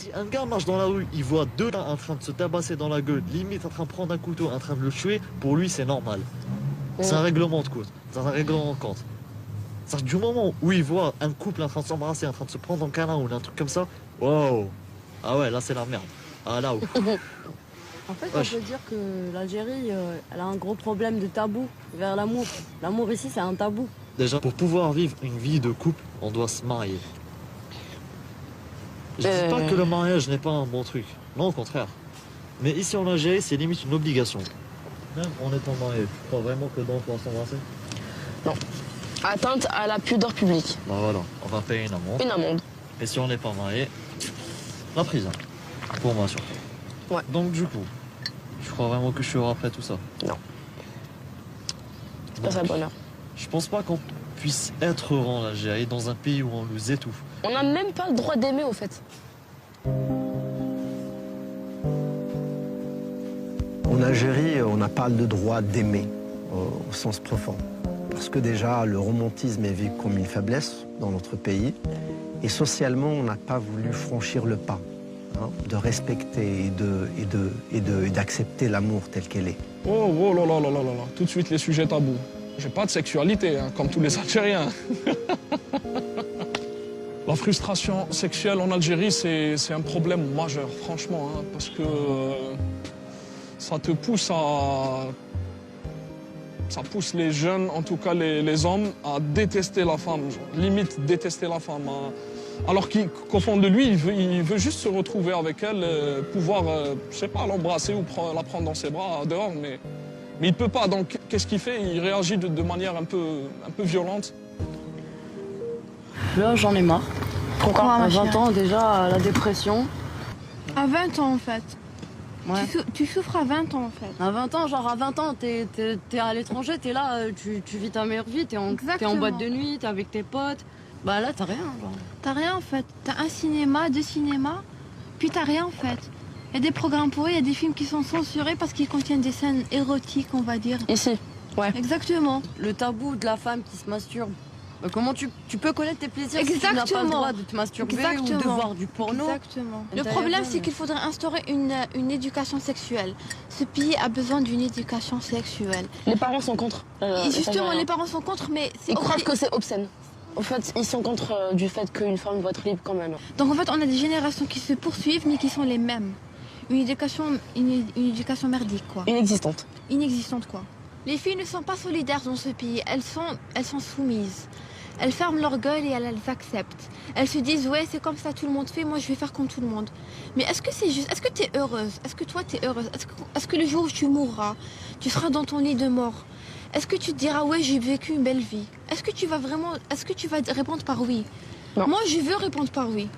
Si un gars marche dans la rue, il voit deux là en train de se tabasser dans la gueule, limite en train de prendre un couteau, en train de le tuer, pour lui c'est normal. C'est un règlement de compte. C'est un règlement de compte. C'est-à-dire du moment où il voit un couple en train de s'embrasser, en train de se prendre en câlin ou un truc comme ça, wow. Ah ouais, là c'est la merde. Ah là où. En fait, on peut dire que l'Algérie, elle a un gros problème de tabou vers l'amour. L'amour ici, c'est un tabou. Déjà, pour pouvoir vivre une vie de couple, on doit se marier. Je dis pas que le mariage n'est pas un bon truc. Non, au contraire. Mais ici en Algérie, c'est limite une obligation. Même en étant marié, tu crois vraiment que dans pouvoir s'embrasser? Non. Atteinte à la pudeur publique. Bah voilà, on va payer une amende. Une amende. Et si on n'est pas marié, la prison. Pour moi surtout. Ouais. Donc du coup, je crois vraiment que je suis après tout ça. Non. C'est pas ça le bonheur. Je pense pas qu'on puisse être heureux en Algérie, dans un pays où on nous étouffe. On n'a même pas le droit d'aimer au fait. En Algérie, on n'a pas le droit d'aimer au sens profond. Parce que déjà, le romantisme est vu comme une faiblesse dans notre pays. Et socialement, on n'a pas voulu franchir le pas de respecter et d'accepter l'amour tel qu'elle est. Oh là là là là là là, tout de suite les sujets tabous. J'ai pas de sexualité, comme tous les Algériens. La frustration sexuelle en Algérie, c'est un problème majeur, franchement, parce que ça te pousse à... Ça pousse les jeunes, en tout cas les hommes, à détester la femme, limite détester la femme. Alors qu'au fond de lui, il veut juste se retrouver avec elle, pouvoir, je sais pas, l'embrasser ou la prendre dans ses bras dehors, mais il ne peut pas. Donc qu'est-ce qu'il fait? Il réagit de manière un peu violente. Là, j'en ai marre. Pourquoi, à 20 ans, déjà, la dépression. À 20 ans, en fait. Ouais. Tu souffres à 20 ans, en fait. À 20 ans, genre à 20 ans, t'es à l'étranger, t'es là, tu vis ta meilleure vie, t'es en boîte de nuit, t'es avec tes potes. Bah là, t'as rien, genre. T'as rien, en fait. T'as un cinéma, deux cinémas, puis t'as rien, en fait. Il y a des programmes pour eux, il y a des films qui sont censurés parce qu'ils contiennent des scènes érotiques, on va dire. Ici, ouais. Exactement. Le tabou de la femme qui se masturbe. Comment tu peux connaître tes plaisirs si tu n'as pas le droit de te masturber ou de voir du porno? Exactement. Le problème, c'est qu'il faudrait instaurer une éducation sexuelle. Ce pays a besoin d'une éducation sexuelle. Les parents sont contre. Et justement, les parents sont contre, mais c'est... Ils croient que c'est obscène. En fait, ils sont contre du fait qu'une femme doit être libre quand même. Donc en fait, on a des générations qui se poursuivent, mais qui sont les mêmes. Une éducation merdique, quoi. Inexistante. Inexistante, quoi. Les filles ne sont pas solidaires dans ce pays. Elles sont soumises. Elles ferment leur gueule et elles acceptent. Elles se disent, ouais, c'est comme ça, tout le monde fait, moi je vais faire comme tout le monde. Mais est-ce que c'est juste? Est-ce que tu es heureuse? Est-ce que toi tu es heureuse? Est-ce que le jour où tu mourras, tu seras dans ton lit de mort? Est-ce que tu te diras, ouais, j'ai vécu une belle vie? Est-ce que tu vas répondre par oui? Non. Moi, je veux répondre par oui.